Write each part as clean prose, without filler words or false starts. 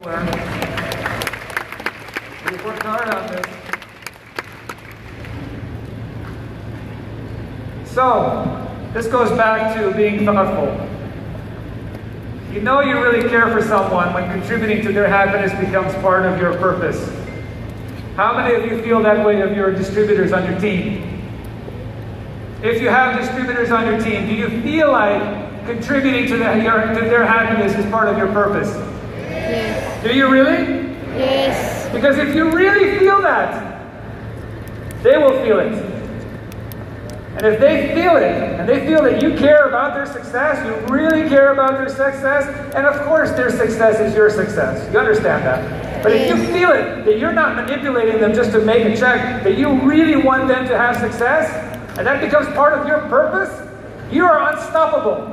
We've worked hard on this. So, this goes back to being thoughtful. You know you really care for someone when contributing to their happiness becomes part of your purpose. How many of you feel that way of your distributors on your team? If you have distributors on your team, do you feel like contributing to their happiness is part of your purpose? Yes. Do you really? Yes. Because if you really feel that, they will feel it. And if they feel it, and they feel that you care about their success, you really care about their success, and of course their success is your success. You understand that? But if you feel it, that you're not manipulating them just to make a check, that you really want them to have success, and that becomes part of your purpose, you are unstoppable.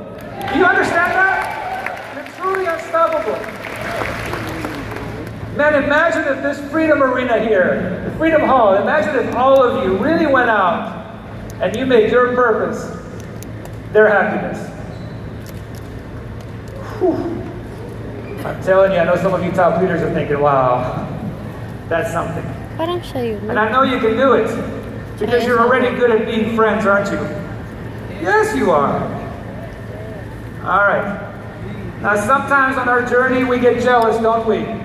Do you understand that? You're truly unstoppable. Man, imagine if this Freedom Arena here, the Freedom Hall, imagine if all of you really went out and you made your purpose their happiness. Whew. I'm telling you, I know some of you top leaders are thinking, wow, that's something. Parang siya yun. And I know you can do it, because you're already good at being friends, aren't you? Yes, you are. All right. Now, sometimes on our journey, we get jealous, don't we?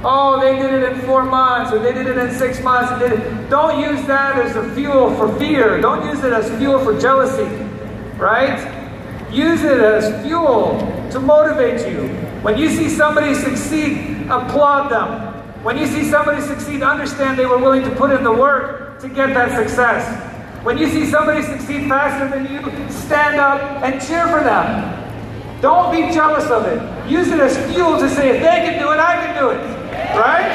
Oh, they did it in 4 months, or they did it in 6 months. Don't use that as a fuel for fear. Don't use it as fuel for jealousy, right? Use it as fuel to motivate you. When you see somebody succeed, applaud them. When you see somebody succeed, understand they were willing to put in the work to get that success. When you see somebody succeed faster than you, stand up and cheer for them. Don't be jealous of it. Use it as fuel to say, if they can do it, I can do it. Right?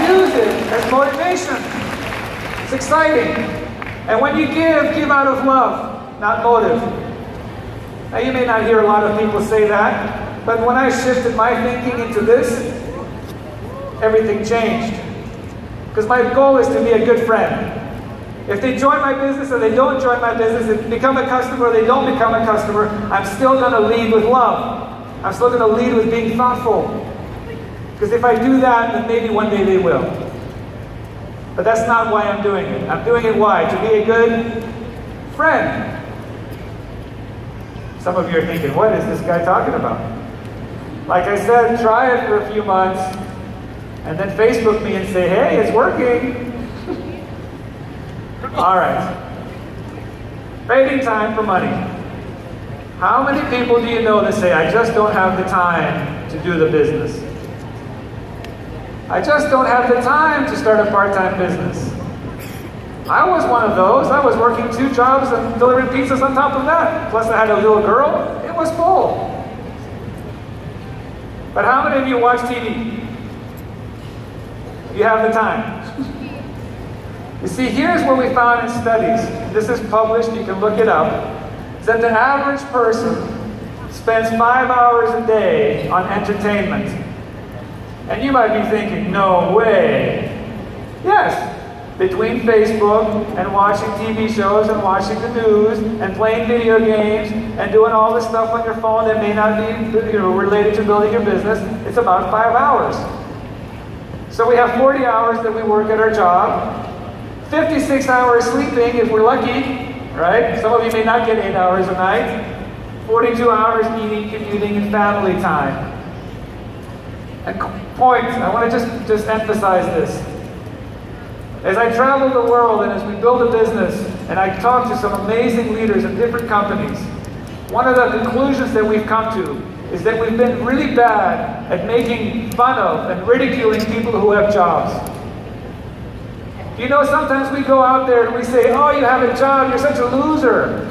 Use it as motivation. It's exciting. And when you give out of love, not motive. Now, you may not hear a lot of people say that, but when I shifted my thinking into this, everything changed. Because my goal is to be a good friend. If they join my business or they don't join my business, if they become a customer or they don't become a customer, I'm still going to lead with love. I'm still going to lead with being thoughtful. Because if I do that, then maybe one day they will. But that's not why I'm doing it. I'm doing it why? To be a good friend. Some of you are thinking, what is this guy talking about? Like I said, try it for a few months, and then Facebook me and say, hey, it's working. All right. Trading time for money. How many people do you know that say, I just don't have the time to do the business? I just don't have the time to start a part-time business. I was one of those. I was working 2 jobs and delivering pizzas on top of that. Plus I had a little girl. It was full. But how many of you watch TV? You have the time. You see, here's what we found in studies. This is published, you can look it up. Is that the average person spends 5 hours a day on entertainment. And you might be thinking, no way. Yes, between Facebook and watching TV shows and watching the news and playing video games and doing all the stuff on your phone that may not be related to building your business, it's about 5 hours. So we have 40 hours that we work at our job, 56 hours sleeping if we're lucky, right? Some of you may not get 8 hours a night, 42 hours eating, commuting, and family time. And point, I want to just emphasize this. As I travel the world and as we build a business, and I talk to some amazing leaders in different companies, one of the conclusions that we've come to is that we've been really bad at making fun of and ridiculing people who have jobs. You know, sometimes we go out there and we say, oh, you have a job, you're such a loser.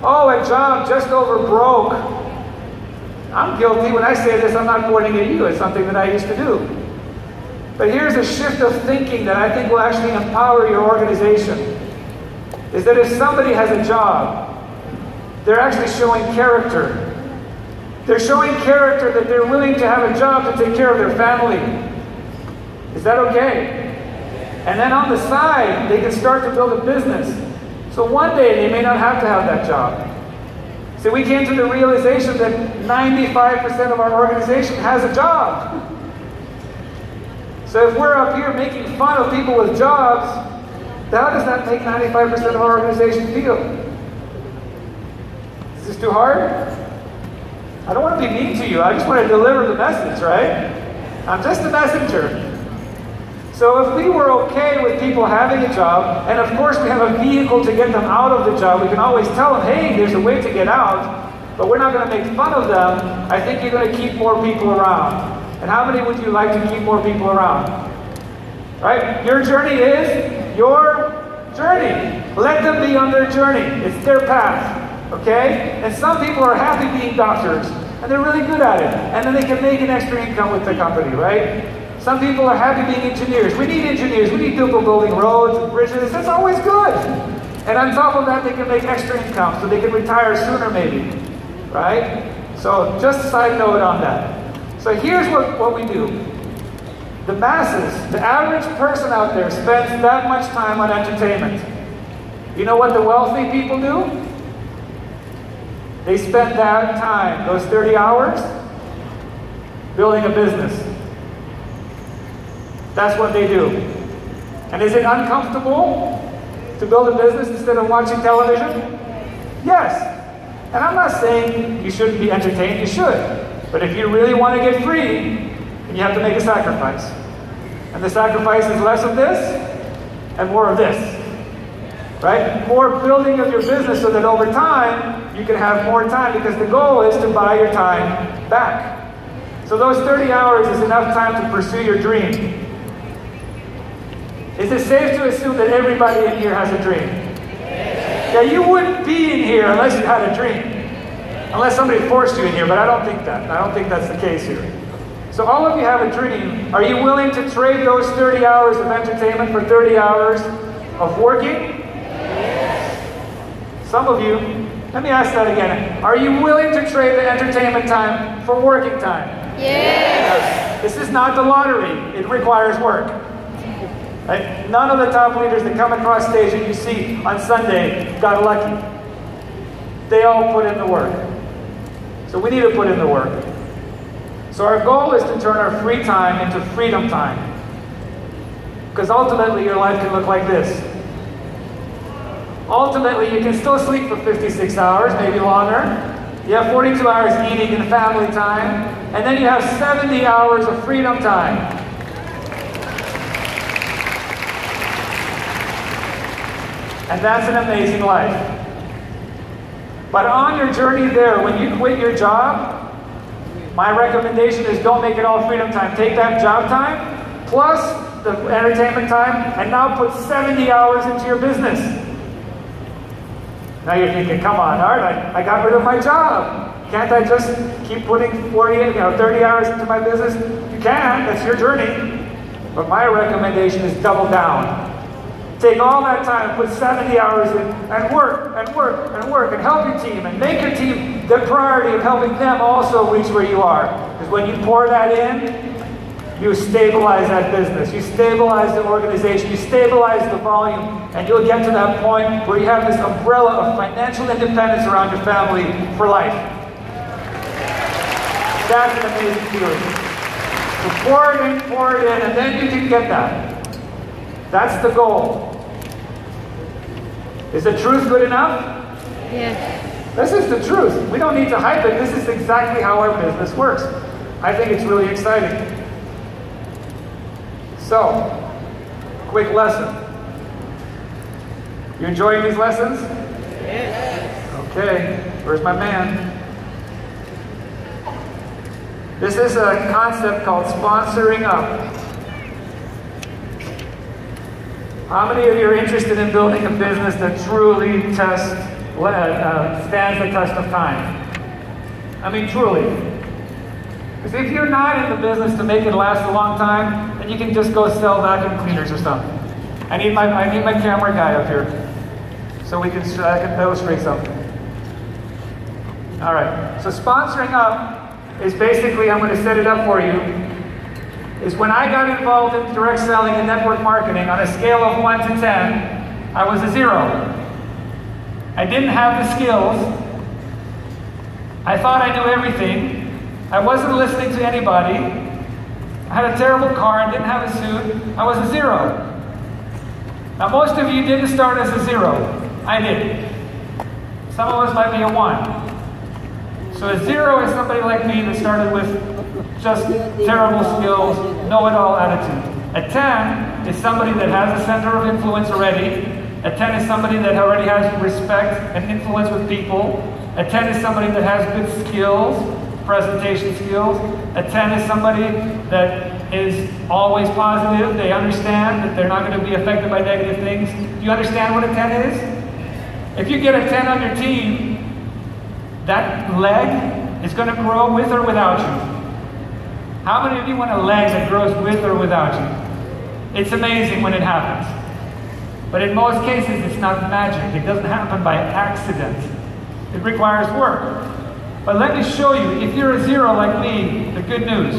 Oh, a job just over broke. I'm guilty. When I say this, I'm not pointing at you. It's something that I used to do. But here's a shift of thinking that I think will actually empower your organization. Is that if somebody has a job, they're actually showing character. They're showing character that they're willing to have a job to take care of their family. Is that okay? And then on the side, they can start to build a business. So one day, they may not have to have that job. So we came to the realization that 95% of our organization has a job. So if we're up here making fun of people with jobs, how does that make 95% of our organization feel? Is this too hard? I don't want to be mean to you. I just want to deliver the message, right? I'm just a messenger. So if we were okay with people having a job, and of course we have a vehicle to get them out of the job, we can always tell them, hey, there's a way to get out, but we're not going to make fun of them. I think you're going to keep more people around. And how many would you like to keep more people around? Right? Your journey is your journey. Let them be on their journey. It's their path. Okay? And some people are happy being doctors, and they're really good at it. And then they can make an extra income with the company, right? Some people are happy being engineers. We need engineers. We need people building roads and bridges. That's always good. And on top of that, they can make extra income, so they can retire sooner maybe. Right? So just a side note on that. So here's what we do. The masses, the average person out there spends that much time on entertainment. You know what the wealthy people do? They spend that time, those 30 hours, building a business. That's what they do. And is it uncomfortable to build a business instead of watching television? Yes. And I'm not saying you shouldn't be entertained, you should. But if you really want to get free, then you have to make a sacrifice. And the sacrifice is less of this and more of this. Right? More building of your business so that over time, you can have more time, because the goal is to buy your time back. So those 30 hours is enough time to pursue your dream. Is it safe to assume that everybody in here has a dream? Yeah, you wouldn't be in here unless you had a dream. Unless somebody forced you in here, but I don't think that. I don't think that's the case here. So all of you have a dream. Are you willing to trade those 30 hours of entertainment for 30 hours of working? Some of you, let me ask that again. Are you willing to trade the entertainment time for working time? Yes. This is not the lottery. It requires work. Right? None of the top leaders that come across stage that you see on Sunday got lucky. They all put in the work. So we need to put in the work. So our goal is to turn our free time into freedom time. Because ultimately your life can look like this. Ultimately, you can still sleep for 56 hours, maybe longer. You have 42 hours eating and family time. And then you have 70 hours of freedom time. And that's an amazing life. But on your journey there, when you quit your job, my recommendation is don't make it all freedom time. Take that job time, plus the entertainment time, and now put 70 hours into your business. Now you're thinking, come on, Art, I got rid of my job. Can't I just keep putting 30 hours into my business? You can, that's your journey. But my recommendation is double down. Take all that time, put 70 hours in, and work, and work, and work, and help your team, and make your team the priority of helping them also reach where you are. Because when you pour that in, you stabilize that business, you stabilize the organization, you stabilize the volume, and you'll get to that point where you have this umbrella of financial independence around your family for life. That's an amazing feeling. So pour it in, and then you can get that. That's the goal. Is the truth good enough? Yes. This is the truth. We don't need to hype it. This is exactly how our business works. I think it's really exciting. So, quick lesson. You enjoying these lessons? Yes. Okay, where's my man? This is a concept called sponsoring up. How many of you are interested in building a business that truly stands the test of time? I mean, truly. Because if you're not in the business to make it last a long time, then you can just go sell vacuum cleaners or something. I need my camera guy up here, so I can illustrate something. All right. So sponsoring up is basically, I'm going to set it up for you, is when I got involved in direct selling and network marketing, on a scale of 1 to 10, I was a 0. I didn't have the skills, I thought I knew everything. I wasn't listening to anybody. I had a terrible car and didn't have a suit. I was a 0. Now most of you didn't start as a 0. I did. Some of us might be a 1. So a 0 is somebody like me that started with just terrible skills, know-it-all attitude. A 10 is somebody that has a center of influence already. A 10 is somebody that already has respect and influence with people. A 10 is somebody that has good skills, presentation skills. A 10 is somebody that is always positive. They understand that they're not going to be affected by negative things. Do you understand what a 10 is? If you get a 10 on your team, that leg is going to grow with or without you. How many of you want a leg that grows with or without you? It's amazing when it happens. But in most cases, it's not magic. It doesn't happen by accident. It requires work. But let me show you, if you're a 0 like me, the good news.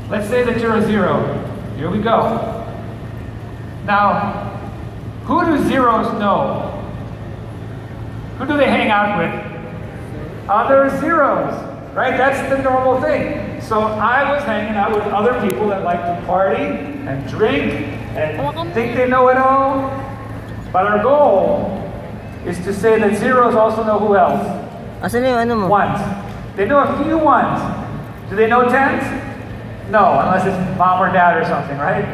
Let's say that you're a 0. Here we go. Now, who do 0s know? Who do they hang out with? Other 0s, right? That's the normal thing. So I was hanging out with other people that like to party and drink and think they know it all. But our goal is to say that 0s also know who else? Asan na yung ano mo? 1s. They know a few 1s. Do they know 10s? No, unless it's mom or dad or something, right?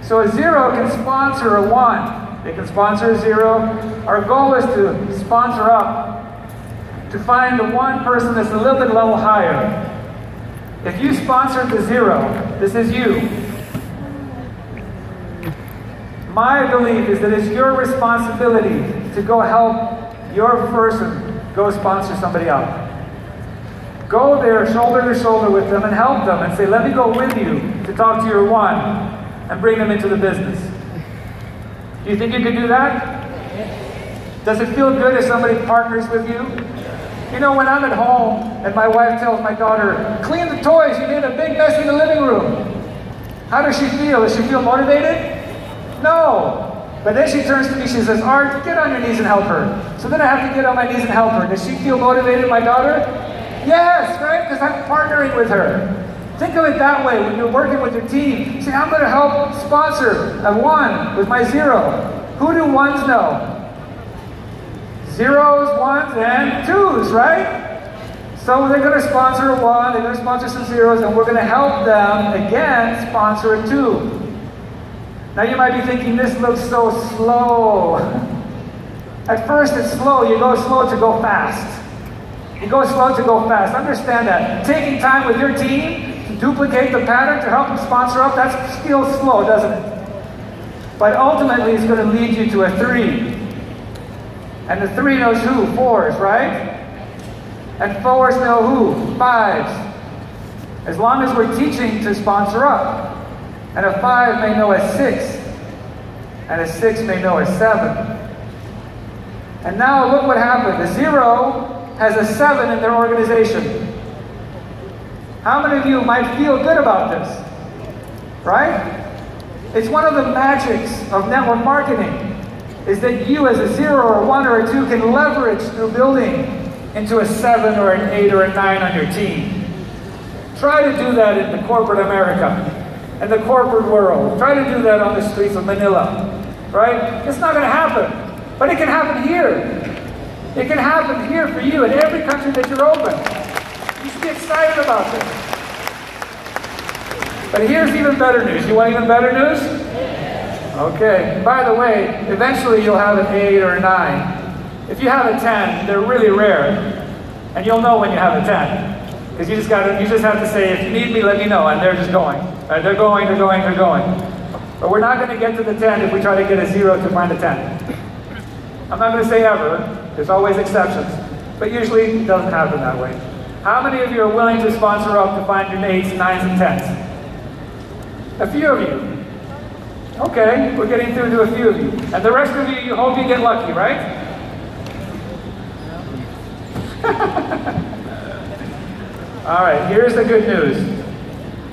So a 0 can sponsor a 1. They can sponsor a 0. Our goal is to sponsor up, to find the one person that's a little bit level higher. If you sponsored the 0, this is you. My belief is that it's your responsibility to go help your person go sponsor somebody else. Go there shoulder to shoulder with them and help them and say, let me go with you to talk to your 1 and bring them into the business. Do you think you could do that? Does it feel good if somebody partners with you? You know, when I'm at home and my wife tells my daughter, clean the toys, you made a big mess in the living room. How does she feel? Does she feel motivated? No. But then she turns to me, she says, Art, get on your knees and help her. So then I have to get on my knees and help her. Does she feel motivated, my daughter? Yes, right? Because I'm partnering with her. Think of it that way when you're working with your team. Say, I'm going to help sponsor a 1 with my 0. Who do 1s know? 0s, 1s, and 2s, right? So they're going to sponsor a 1, they're going to sponsor some 0s, and we're going to help them, again, sponsor a 2. Now you might be thinking, this looks so slow. At first it's slow. You go slow to go fast. You go slow to go fast. Understand that. Taking time with your team to duplicate the pattern to help them sponsor up, that feels slow, doesn't it? But ultimately it's going to lead you to a 3. And the 3 knows who? 4s, right? And 4s know who? 5s. As long as we're teaching to sponsor up. And a 5 may know a 6. And a 6 may know a 7. And now look what happened. The 0 has a 7 in their organization. How many of you might feel good about this? Right? It's one of the magics of network marketing. Is that you as a 0 or a 1 or a 2 can leverage through building into a 7 or an 8 or a 9 on your team. Try to do that in the corporate America. In the corporate world. Try to do that on the streets of Manila. Right? It's not going to happen. But it can happen here. It can happen here for you in every country that you're open. You should be excited about this. But here's even better news. You want even better news? Okay. By the way, eventually you'll have an 8 or a 9. If you have a 10, they're really rare. And you'll know when you have a 10. Because you just have to say, if you need me, let me know. And they're just going. Right? They're going. But we're not going to get to the 10 if we try to get a 0 to find a 10. I'm not going to say ever. There's always exceptions. But usually it doesn't happen that way. How many of you are willing to sponsor up to find your 8s, 9s, and 10s? A few of you. Okay, we're getting through to a few of you. And the rest of you, you hope you get lucky, right? All right, here's the good news.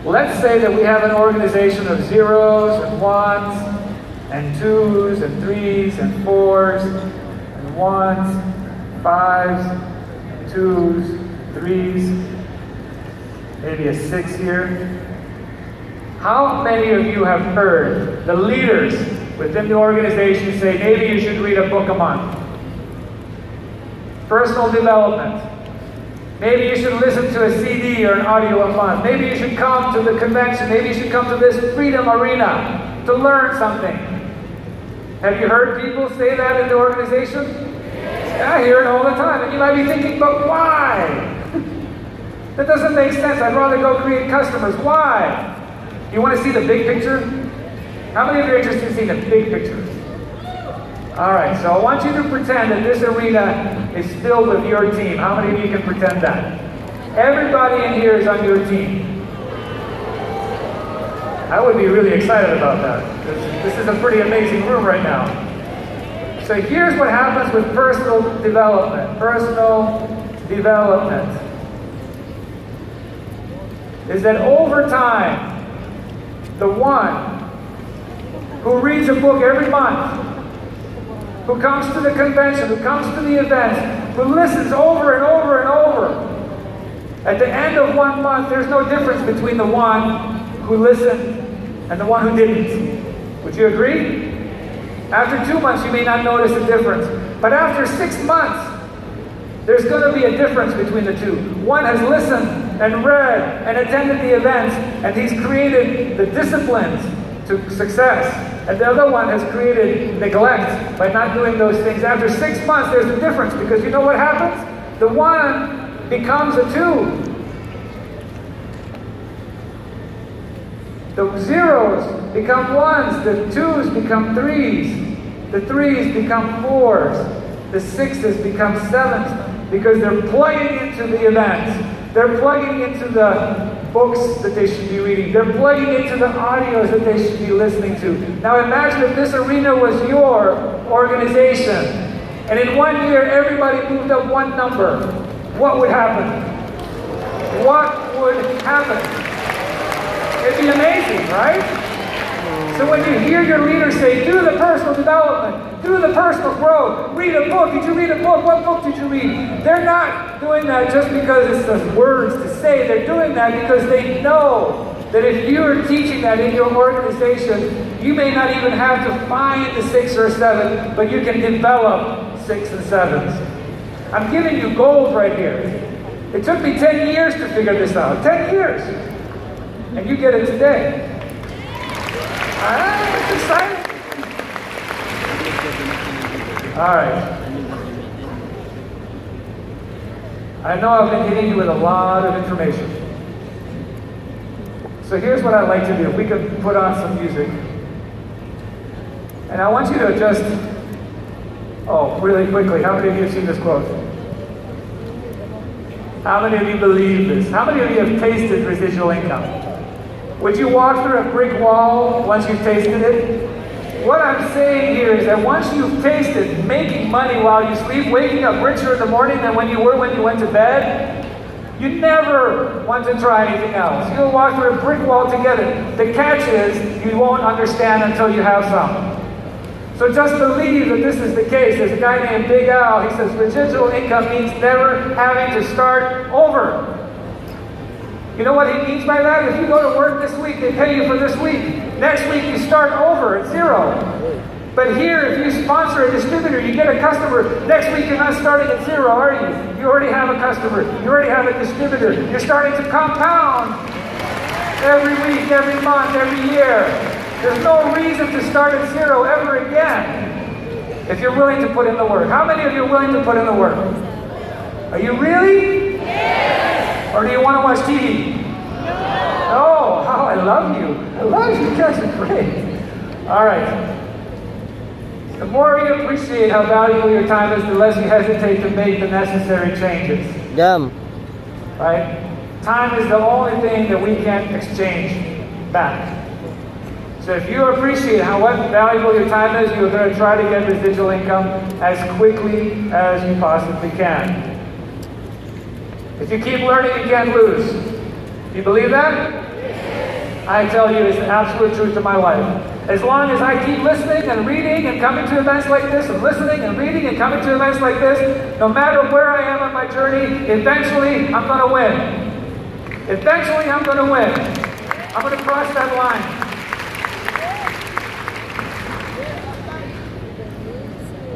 Let's say that we have an organization of 0s and 1s and 2s and 3s and 4s and 1s, 5s, 2s, 3s, maybe a 6 here. How many of you have heard the leaders within the organization say, maybe you should read a book a month? Personal development. Maybe you should listen to a CD or an audio a month. Maybe you should come to the convention. Maybe you should come to this Freedom Arena to learn something. Have you heard people say that in the organization? Yeah, I hear it all the time. And you might be thinking, but why? That doesn't make sense. I'd rather go create customers. Why? You want to see the big picture? How many of you are interested in seeing the big picture? All right, so I want you to pretend that this arena is filled with your team. How many of you can pretend that? Everybody in here is on your team. I would be really excited about that. This is a pretty amazing room right now. So here's what happens with personal development. Personal development is that over time, the one who reads a book every month, who comes to the convention, who comes to the events, who listens over and over and over, at the end of 1 month, there's no difference between the one who listened and the one who didn't. Would you agree? After 2 months, you may not notice a difference. But after 6 months, there's going to be a difference between the two. One has listened and read and attended the events, and he's created the disciplines to success. And the other one has created neglect by not doing those things. After 6 months, there's a difference, because you know what happens? The one becomes a 2. The zeros become 1s, the 2s become 3s, the 3s become 4s, the 6s become 7s, because they're plugging into the events. They're plugging into the books that they should be reading. They're plugging into the audios that they should be listening to. Now imagine if this arena was your organization, and in 1 year everybody moved up 1 number. What would happen? What would happen? It'd be amazing, right? So when you hear your leader say, do the personal development, do the personal growth, read a book. Did you read a book? What book did you read? They're not doing that just because it's the words to say. They're doing that because they know that if you're teaching that in your organization, you may not even have to find the 6 or 7, but you can develop 6 and 7s. I'm giving you gold right here. It took me 10 years to figure this out. 10 years. And you get it today. It's exciting. All right. I know I've been hitting you with a lot of information. So here's what I'd like to do. If we could put on some music. And I want you to just, really quickly, how many of you have seen this quote? How many of you believe this? How many of you have tasted residual income? Would you walk through a brick wall once you've tasted it? What I'm saying here is that once you've tasted making money while you sleep, waking up richer in the morning than when you were when you went to bed, you never want to try anything else. You'll walk through a brick wall together. The catch is you won't understand until you have some. So just believe that this is the case. There's a guy named Big Al. He says residual income means never having to start over. You know what he means by that? If you go to work this week, they pay you for this week. Next week, you start over at 0. But here, if you sponsor a distributor, you get a customer. Next week, you're not starting at 0, are you? You already have a customer. You already have a distributor. You're starting to compound every week, every month, every year. There's no reason to start at 0 ever again if you're willing to put in the work. How many of you are willing to put in the work? Are you really? Yes. Or do you want to watch TV? No. Oh, how I love you. I love you. You guys are great. All right. The more you appreciate how valuable your time is, the less you hesitate to make the necessary changes. Dumb. Right? Time is the only thing that we can't exchange back. So if you appreciate how valuable your time is, you're going to try to get residual income as quickly as you possibly can. If you keep learning, you can't lose. Do you believe that? I tell you, is the absolute truth of my life. As long as I keep listening and reading and coming to events like this, and listening and reading and coming to events like this, no matter where I am on my journey, eventually I'm going to win. Eventually I'm going to win. I'm going to cross that line.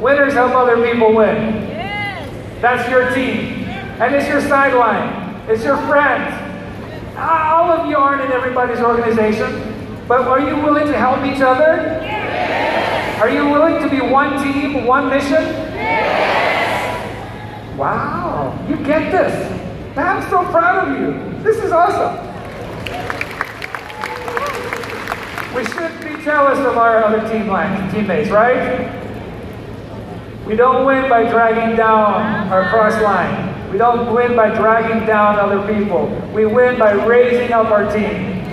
Winners help other people win. That's your team. And it's your sideline. It's your friends. All of you aren't in everybody's organization. But are you willing to help each other? Yes. Are you willing to be one team, one mission? Yes. Wow, you get this. I'm so proud of you. This is awesome. We shouldn't be jealous of our other teammates, right? We don't win by dragging down our cross line. We don't win by dragging down other people. We win by raising up our team.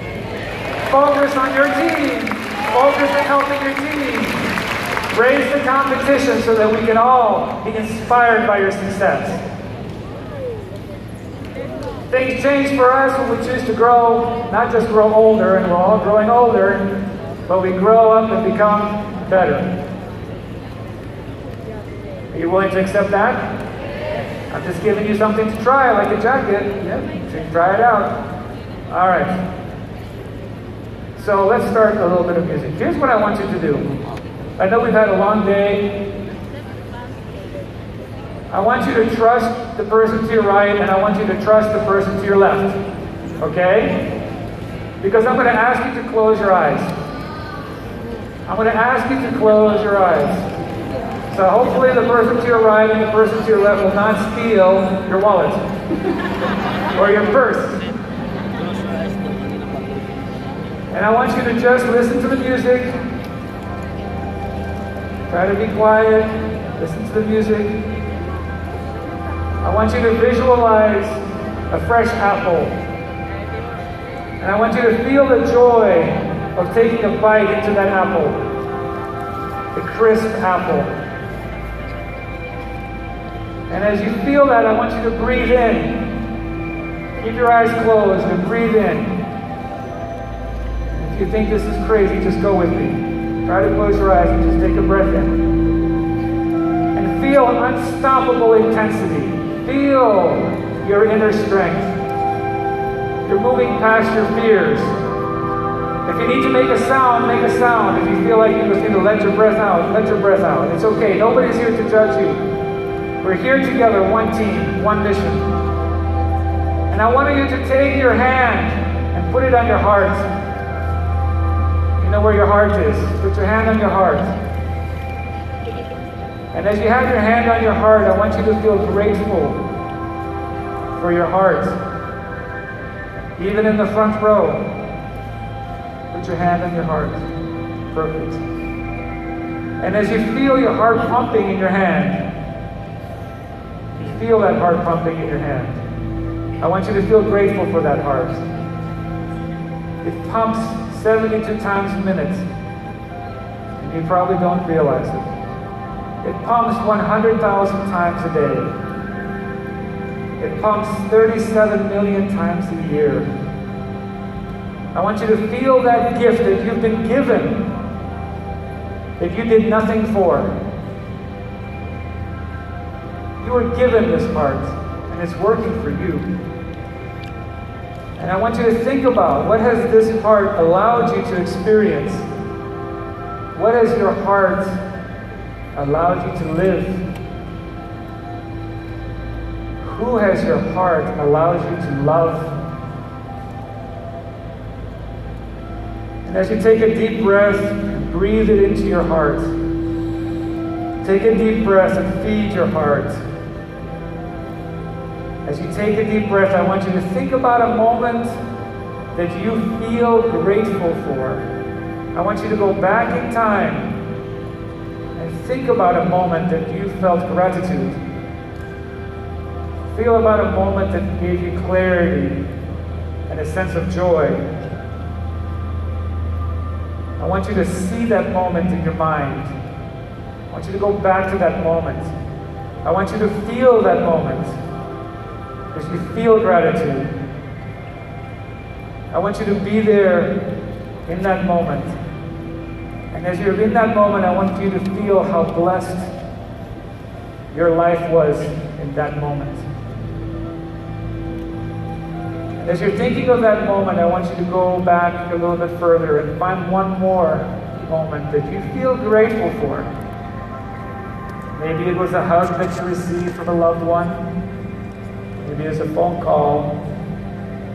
Focus on your team. Focus on helping your team. Raise the competition so that we can all be inspired by your success. Things change for us when we choose to grow, not just grow older, and we're all growing older, but we grow up and become better. Are you willing to accept that? I'm just giving you something to try, like a jacket. Yeah, so you can try it out. All right. So let's start a little bit of music. Here's what I want you to do. I know we've had a long day. I want you to trust the person to your right, and I want you to trust the person to your left. Okay? Because I'm going to ask you to close your eyes. I'm going to ask you to close your eyes. So hopefully the person to your right and the person to your left will not steal your wallet or your purse. And I want you to just listen to the music. Try to be quiet. Listen to the music. I want you to visualize a fresh apple. And I want you to feel the joy of taking a bite into that apple. The crisp apple. And as you feel that, I want you to breathe in. Keep your eyes closed and breathe in. If you think this is crazy, just go with me. Try to close your eyes and just take a breath in. And feel unstoppable intensity. Feel your inner strength. You're moving past your fears. If you need to make a sound, make a sound. If you feel like you just need to let your breath out, let your breath out. It's okay. Nobody's here to judge you. We're here together, one team, one mission. And I want you to take your hand and put it on your heart. You know where your heart is. Put your hand on your heart. And as you have your hand on your heart, I want you to feel grateful for your heart. Even in the front row, put your hand on your heart. Perfect. And as you feel your heart pumping in your hand, you feel that heart pumping in your hand, I want you to feel grateful for that heart. It pumps 72 times a minute, and you probably don't realize it. It pumps 100,000 times a day. It pumps 37 million times a year. I want you to feel that gift that you've been given, that you did nothing for. You were given this heart, and it's working for you. And I want you to think about, what has this heart allowed you to experience? What has your heart allowed you to live? Who has your heart allowed you to love? And as you take a deep breath, breathe it into your heart. Take a deep breath and feed your heart. As you take a deep breath, I want you to think about a moment that you feel grateful for. I want you to go back in time and think about a moment that you felt gratitude. Feel about a moment that gave you clarity and a sense of joy. I want you to see that moment in your mind. I want you to go back to that moment. I want you to feel that moment. As you feel gratitude, I want you to be there in that moment. And as you're in that moment, I want you to feel how blessed your life was in that moment. And as you're thinking of that moment, I want you to go back a little bit further and find one more moment that you feel grateful for. Maybe it was a hug that you received from a loved one. Maybe it was a phone call.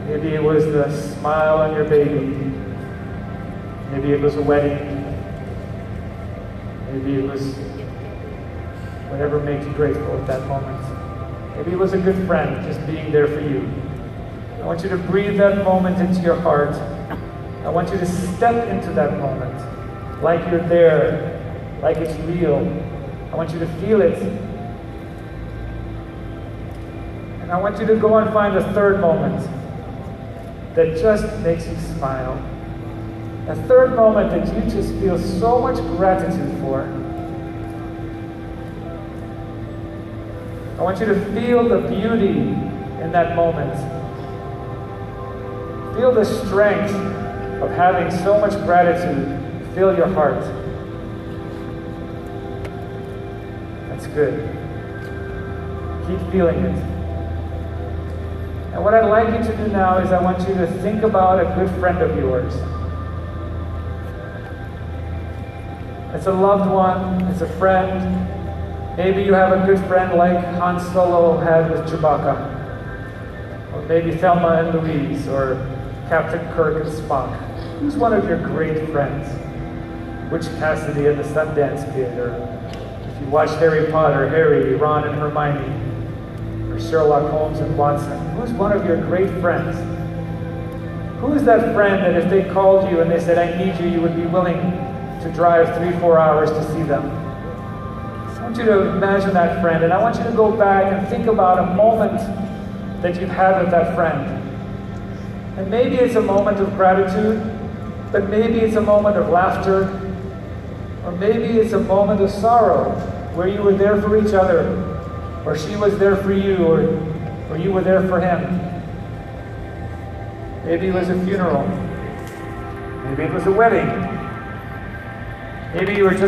Maybe it was the smile on your baby. Maybe it was a wedding. Maybe it was whatever made you grateful at that moment. Maybe it was a good friend just being there for you. I want you to breathe that moment into your heart. I want you to step into that moment like you're there, like it's real. I want you to feel it. And I want you to go and find a third moment that just makes you smile. A third moment that you just feel so much gratitude for. I want you to feel the beauty in that moment. Feel the strength of having so much gratitude fill your heart. That's good. Keep feeling it. And what I'd like you to do now is I want you to think about a good friend of yours. It's a loved one, it's a friend. Maybe you have a good friend like Han Solo had with Chewbacca. Or maybe Thelma and Louise, or Captain Kirk and Spock. Who's one of your great friends? Butch Cassidy and the Sundance Kid, or if you watched Harry Potter, Harry, Ron and Hermione, or Sherlock Holmes and Watson. Who's one of your great friends? Who is that friend that if they called you and they said, I need you, you would be willing to drive 3-4 hours to see them? I want you to imagine that friend, and I want you to go back and think about a moment that you've had with that friend. And maybe it's a moment of gratitude, but maybe it's a moment of laughter, or maybe it's a moment of sorrow, where you were there for each other, or she was there for you, or you were there for him. Maybe it was a funeral. Maybe it was a wedding. Maybe you were just